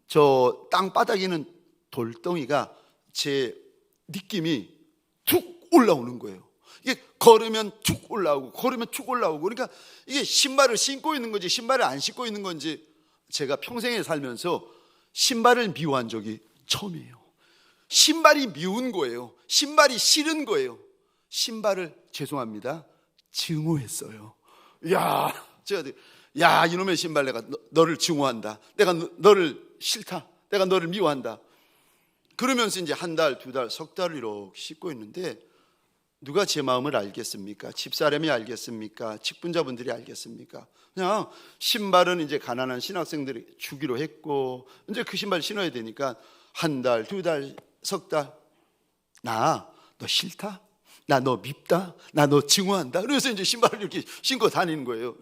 저 땅바닥에는 돌덩이가 제 느낌이 툭 올라오는 거예요. 이게 걸으면 툭 올라오고 걸으면 툭 올라오고, 그러니까 이게 신발을 신고 있는 건지 신발을 안 신고 있는 건지 제가 평생에 살면서 신발을 미워한 적이 처음이에요. 신발이 미운 거예요. 신발이 싫은 거예요. 신발을 죄송합니다 증오했어요. 야, 이놈의 신발 내가 너를 증오한다. 내가 너를 싫다. 내가 너를 미워한다. 그러면서 이제 한 달, 두 달, 석 달을 이렇게 씻고 있는데 누가 제 마음을 알겠습니까? 집사람이 알겠습니까? 직분자분들이 알겠습니까? 그냥 신발은 이제 가난한 신학생들이 주기로 했고 이제 그 신발 신어야 되니까 한 달, 두 달, 석 달, 너 싫다? 나 너 밉다? 나 너 증오한다? 그래서 이제 신발을 이렇게 신고 다니는 거예요.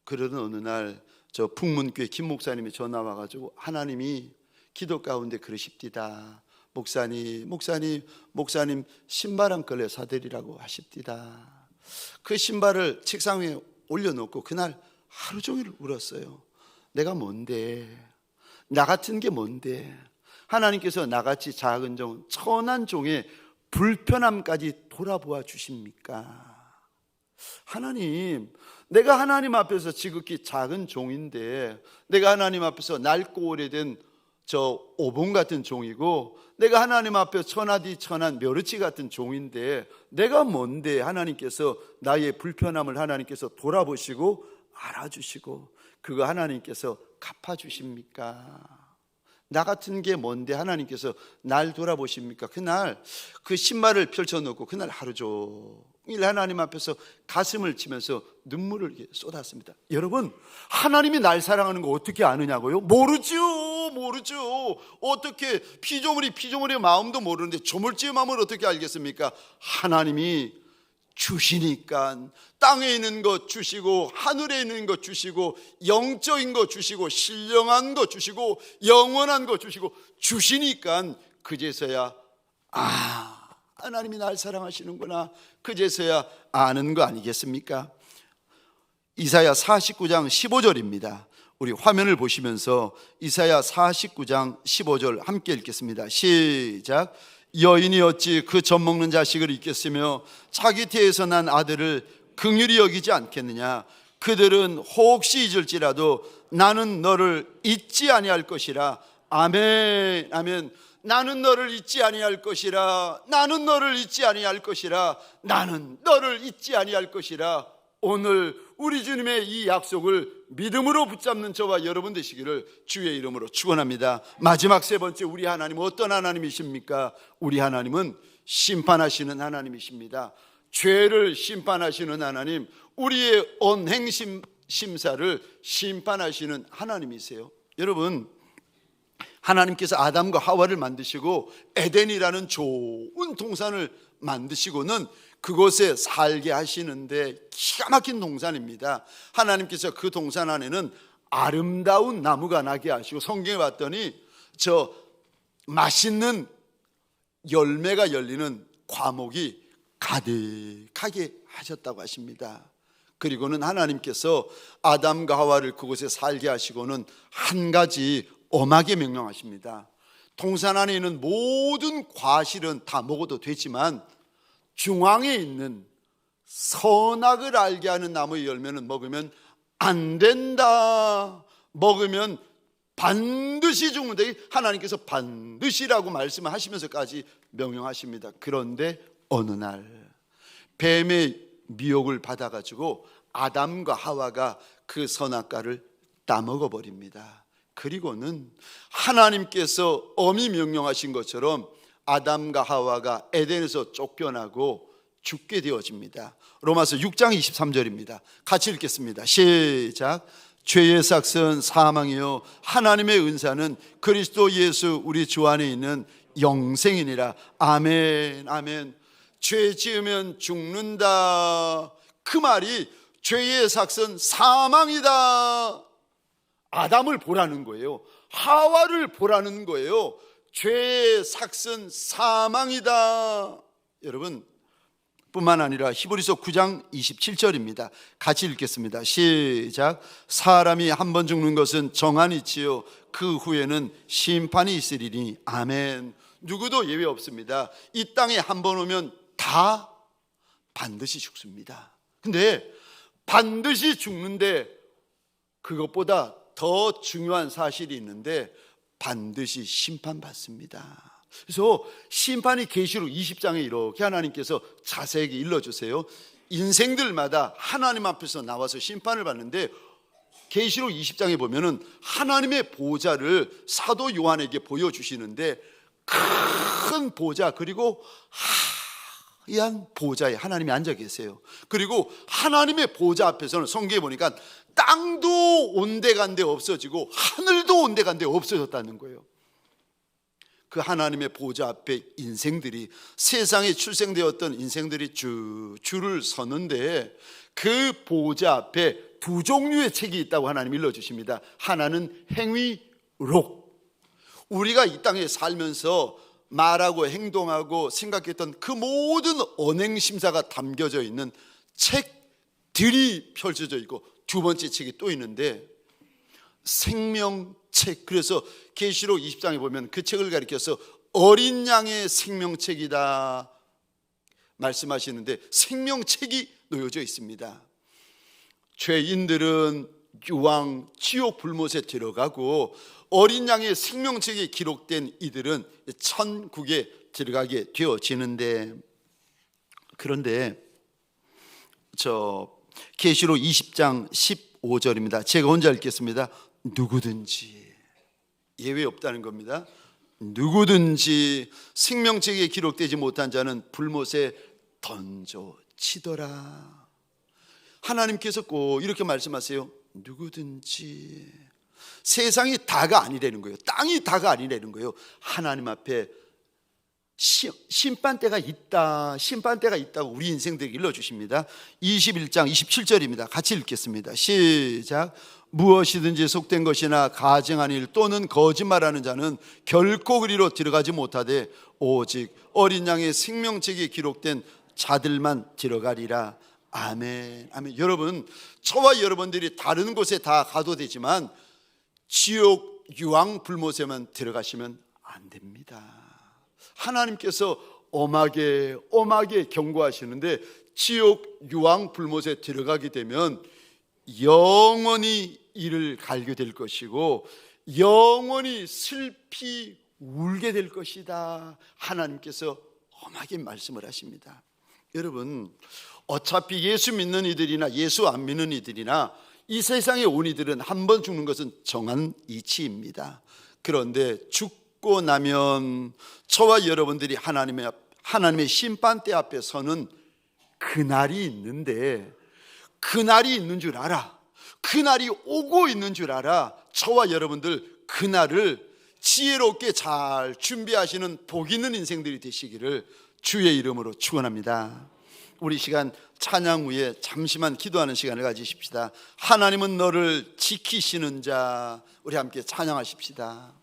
그러던 어느 날 저 풍문교회 김 목사님이 전화 와가지고 하나님이 기도 가운데 그러십디다. 목사님 신발 한 켤레 사드리라고 하십디다. 그 신발을 책상 위에 올려놓고 그날 하루 종일 울었어요. 내가 뭔데? 나 같은 게 뭔데? 하나님께서 나같이 작은 종, 천한 종의 불편함까지 돌아보아 주십니까? 하나님, 내가 하나님 앞에서 지극히 작은 종인데, 내가 하나님 앞에서 낡고 오래된 저 오봉 같은 종이고, 내가 하나님 앞에 천하디 천한 멸치 같은 종인데, 내가 뭔데 하나님께서 나의 불편함을 하나님께서 돌아보시고 알아주시고 그거 하나님께서 갚아주십니까? 나 같은 게 뭔데 하나님께서 날 돌아보십니까? 그날 그 신발을 펼쳐놓고 그날 하루 종일 하나님 앞에서 가슴을 치면서 눈물을 쏟았습니다. 여러분, 하나님이 날 사랑하는 거 어떻게 아느냐고요? 모르죠. 어떻게 피조물의 마음도 모르는데 조물주의 마음을 어떻게 알겠습니까? 하나님이 주시니까 땅에 있는 것 주시고 하늘에 있는 것 주시고 영적인 것 주시고 신령한 것 주시고 영원한 것 주시고 주시니까 그제서야 하나님이 날 사랑하시는구나, 그제서야 아는 거 아니겠습니까? 이사야 49장 15절입니다. 우리 화면을 보시면서 이사야 49장 15절 함께 읽겠습니다. 시작. 여인이 어찌 그 젖먹는 자식을 잊겠으며 자기 태에서 난 아들을 긍휼히 여기지 않겠느냐? 그들은 혹시 잊을지라도 나는 너를 잊지 아니할 것이라. 아멘, 아멘. 나는 너를 잊지 아니할 것이라. 나는 너를 잊지 아니할 것이라. 나는 너를 잊지 아니할 것이라. 오늘 우리 주님의 이 약속을 믿음으로 붙잡는 저와 여러분 되시기를 주의 이름으로 축원합니다. 마지막 세 번째, 우리 하나님은 어떤 하나님이십니까? 우리 하나님은 심판하시는 하나님이십니다. 죄를 심판하시는 하나님, 우리의 언행 심사를 심판하시는 하나님이세요. 여러분, 하나님께서 아담과 하와를 만드시고 에덴이라는 좋은 동산을 만드시고는 그곳에 살게 하시는데 기가 막힌 동산입니다. 하나님께서 그 동산 안에는 아름다운 나무가 나게 하시고, 성경에 봤더니 저 맛있는 열매가 열리는 과목이 가득하게 하셨다고 하십니다. 그리고는 하나님께서 아담과 하와를 그곳에 살게 하시고는 한 가지 엄하게 명령하십니다. 동산 안에 있는 모든 과실은 다 먹어도 되지만 중앙에 있는 선악을 알게 하는 나무의 열매는 먹으면 안 된다. 먹으면 반드시 죽는다. 하나님께서 반드시라고 말씀을 하시면서까지 명령하십니다. 그런데 어느 날 뱀의 미혹을 받아가지고 아담과 하와가 그 선악과를 따먹어 버립니다. 그리고는 하나님께서 엄히 명령하신 것처럼 아담과 하와가 에덴에서 쫓겨나고 죽게 되어집니다. 로마서 6장 23절입니다. 같이 읽겠습니다. 시작. 죄의 삭은 사망이요 하나님의 은사는 그리스도 예수 우리 주 안에 있는 영생이니라. 아멘, 아멘. 죄 지으면 죽는다. 그 말이 죄의 삭은 사망이다. 아담을 보라는 거예요. 하와를 보라는 거예요. 죄의 삭은 사망이다. 여러분, 뿐만 아니라 히브리서 9장 27절입니다. 같이 읽겠습니다. 시작. 사람이 한 번 죽는 것은 정한 이치요 그 후에는 심판이 있으리니. 아멘. 누구도 예외 없습니다. 이 땅에 한 번 오면 다 반드시 죽습니다. 근데 반드시 죽는데 그것보다 더 중요한 사실이 있는데 반드시 심판받습니다. 그래서 심판이 계시록 20장에 이렇게 하나님께서 자세하게 일러주세요. 인생들마다 하나님 앞에서 나와서 심판을 받는데 계시록 20장에 보면은 하나님의 보좌를 사도 요한에게 보여주시는데 큰 보좌, 그리고 하얀 보좌에 하나님이 앉아 계세요. 그리고 하나님의 보좌 앞에서는 성경에 보니까 땅도 온데간데 없어지고 하늘도 온데간데 없어졌다는 거예요. 그 하나님의 보좌 앞에 인생들이, 세상에 출생되었던 인생들이 줄을 서는데, 그 보좌 앞에 두 종류의 책이 있다고 하나님 일러주십니다. 하나는 행위록, 우리가 이 땅에 살면서 말하고 행동하고 생각했던 그 모든 언행심사가 담겨져 있는 책들이 펼쳐져 있고, 두 번째 책이 또 있는데 생명책. 그래서 계시록 20장에 보면 그 책을 가리켜서 어린 양의 생명책이다 말씀하시는데, 생명책이 놓여져 있습니다. 죄인들은 유황 지옥 불못에 들어가고, 어린 양의 생명책에 기록된 이들은 천국에 들어가게 되어지는데, 그런데 계시록 20장 15절입니다. 제가 혼자 읽겠습니다. 누구든지, 예외 없다는 겁니다. 누구든지 생명책에 기록되지 못한 자는 불못에 던져치더라. 하나님께서 꼭 이렇게 말씀하세요. 누구든지. 세상이 다가 아니라는 거예요. 땅이 다가 아니라는 거예요. 하나님 앞에 심판대가 있다, 심판대가 있다고 우리 인생들에게 일러주십니다. 21장 27절입니다. 같이 읽겠습니다. 시작. 무엇이든지 속된 것이나 가증한 일 또는 거짓말하는 자는 결코 그리로 들어가지 못하되 오직 어린 양의 생명책에 기록된 자들만 들어가리라. 아멘. 아멘. 여러분, 저와 여러분들이 다른 곳에 다 가도 되지만 지옥 유황 불못에만 들어가시면 안 됩니다. 하나님께서 엄하게 경고하시는데, 지옥 유황 불못에 들어가게 되면 영원히 이를 갈게 될 것이고 영원히 슬피 울게 될 것이다. 하나님께서 엄하게 말씀을 하십니다. 여러분, 어차피 예수 믿는 이들이나 예수 안 믿는 이들이나 이 세상에 온 이들은 한 번 죽는 것은 정한 이치입니다. 그런데 죽고 나면 저와 여러분들이 하나님의 심판대 앞에 서는 그날이 있는데, 그날이 있는 줄 알아. 그날이 오고 있는 줄 알아. 저와 여러분들 그날을 지혜롭게 잘 준비하시는 복 있는 인생들이 되시기를 주의 이름으로 축원합니다. 우리 시간 찬양 후에 잠시만 기도하는 시간을 가지십시다. 하나님은 너를 지키시는 자. 우리 함께 찬양하십시다.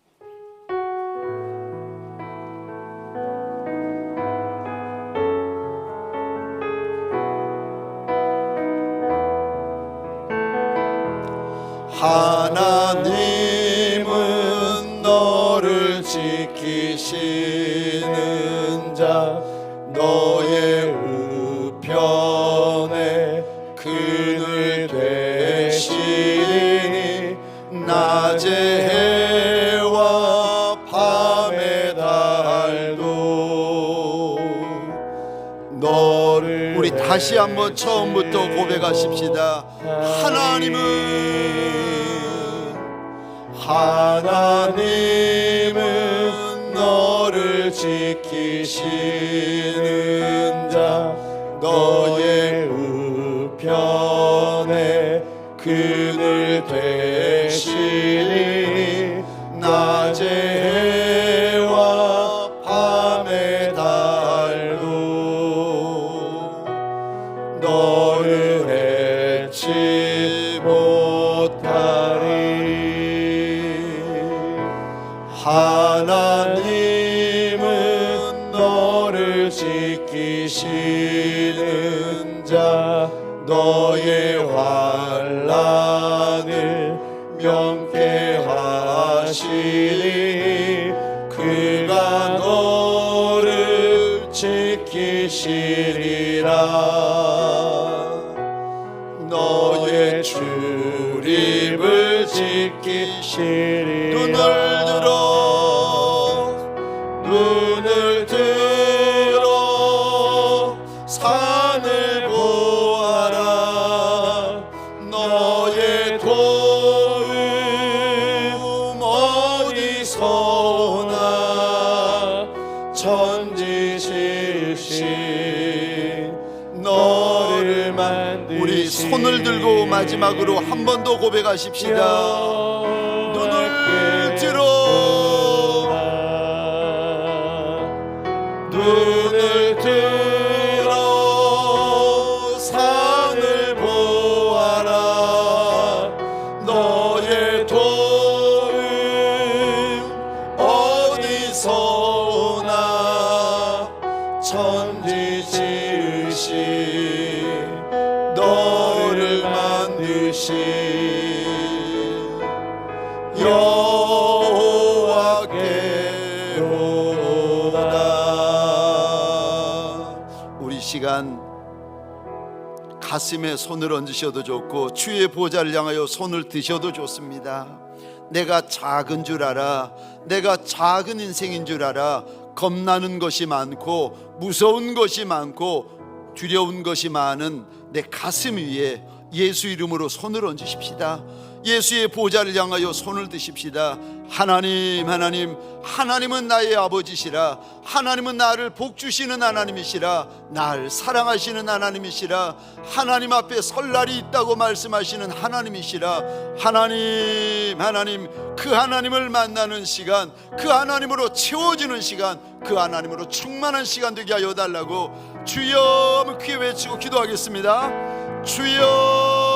하나님은 너를 지키시는 자, 너의 우편에 그늘 되시니 낮의 해와 밤의 달도 너를. 우리 다시 한번 처음부터 고백하십시다. 하나님은 너를 지키시는 자, 너의 우편에 그늘 되시니 낮의 해와 밤의 달도 너를 해치 못하리. 하나님은 너를 지키시는 자, 너의 환난을 명케 하시니 그가 너를 지키시리라. 너의 출입을 지키시리라. 눈을 들어 산을 보아라. 너의 도움 어디서 오나. 천지실신 너를 만드신. 우리 손을 들고 마지막으로 한 번 더 고백하십시다. 눈을 들어 만드신 여호와께로다. 우리 시간 가슴에 손을 얹으셔도 좋고 주의 보좌를 향하여 손을 드셔도 좋습니다. 내가 작은 줄 알아. 내가 작은 인생인 줄 알아. 겁나는 것이 많고 무서운 것이 많고 두려운 것이 많은 내 가슴 위에 예수 이름으로 손을 얹으십시다. 예수의 보좌를 향하여 손을 드십시다. 하나님, 하나님, 하나님은 나의 아버지시라. 하나님은 나를 복주시는 하나님이시라. 날 사랑하시는 하나님이시라. 하나님 앞에 설 날이 있다고 말씀하시는 하나님이시라. 하나님, 하나님, 그 하나님을 만나는 시간, 그 하나님으로 채워지는 시간, 그 하나님으로 충만한 시간 되게 하여 달라고 주여 크게 외치고 기도하겠습니다. 주여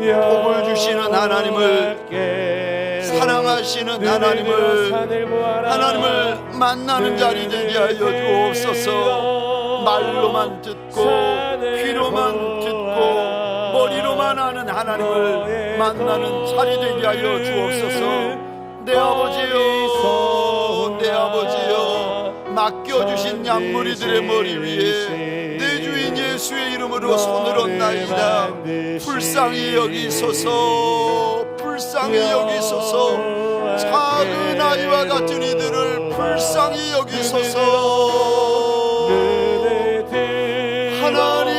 복을 주시는 하나님을 사랑하시는 하나님을 만나는 자리 되게 하여 주옵소서. 말로만 듣고 귀로만 듣고 머리로만 아는 하나님을 만나는 자리 되게 하여 주옵소서. 내 아버지여, 내 아버지여, 맡겨주신 양머리들의 머리 위에 내 주인 예수의 이름으로 손을 얹나이다. 불쌍히 여기소서, 불쌍히 여기소서. 작은 아이와 같은 이들을 불쌍히 여기소서. 하나님,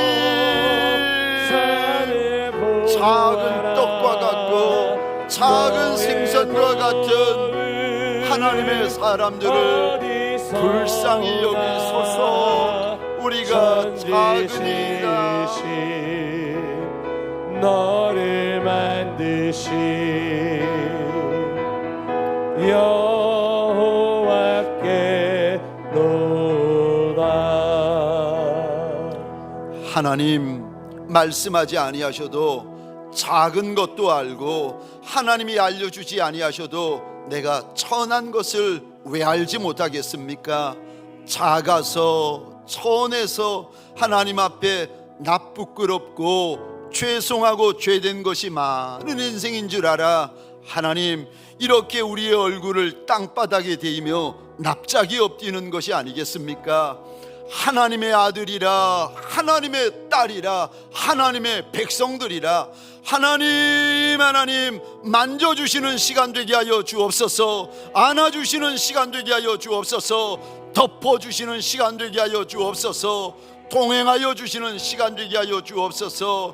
작은 떡과 같고 작은 생선과 같은 하나님의 사람들을 불쌍히 여기소서. 우리가 작으니까 너를 만드신 여호와께로다. 하나님, 말씀하지 아니하셔도 작은 것도 알고 하나님이 알려주지 아니하셔도 내가 천한 것을 왜 알지 못하겠습니까? 작아서 천해서 하나님 앞에 나쁘끄럽고 죄송하고 죄된 것이 많은 인생인 줄 알아. 하나님, 이렇게 우리의 얼굴을 땅바닥에 대이며 납작이 엎드리는 것이 아니겠습니까? 하나님의 아들이라, 하나님의 딸이라, 하나님의 백성들이라. 하나님, 하나님, 만져주시는 시간 되게 하여 주옵소서. 안아주시는 시간 되게 하여 주옵소서. 덮어주시는 시간 되게 하여 주옵소서. 동행하여 주시는 시간 되게 하여 주옵소서.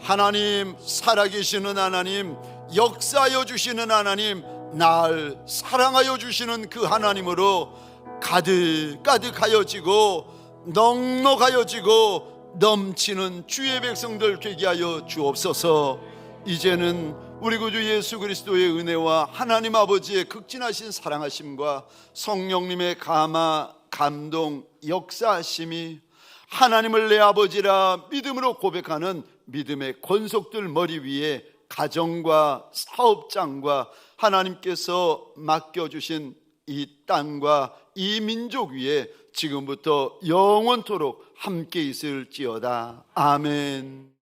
하나님, 살아계시는 하나님, 역사하여 주시는 하나님, 날 사랑하여 주시는 그 하나님으로 가득가득하여지고 넉넉하여지고 넘치는 주의 백성들 되게 하여 주옵소서. 이제는 우리 구주 예수 그리스도의 은혜와 하나님 아버지의 극진하신 사랑하심과 성령님의 감화, 감동, 역사하심이 하나님을 내 아버지라 믿음으로 고백하는 믿음의 권속들 머리 위에 가정과 사업장과 하나님께서 맡겨주신 이 땅과 이 민족 위에 지금부터 영원토록 함께 있을지어다. 아멘.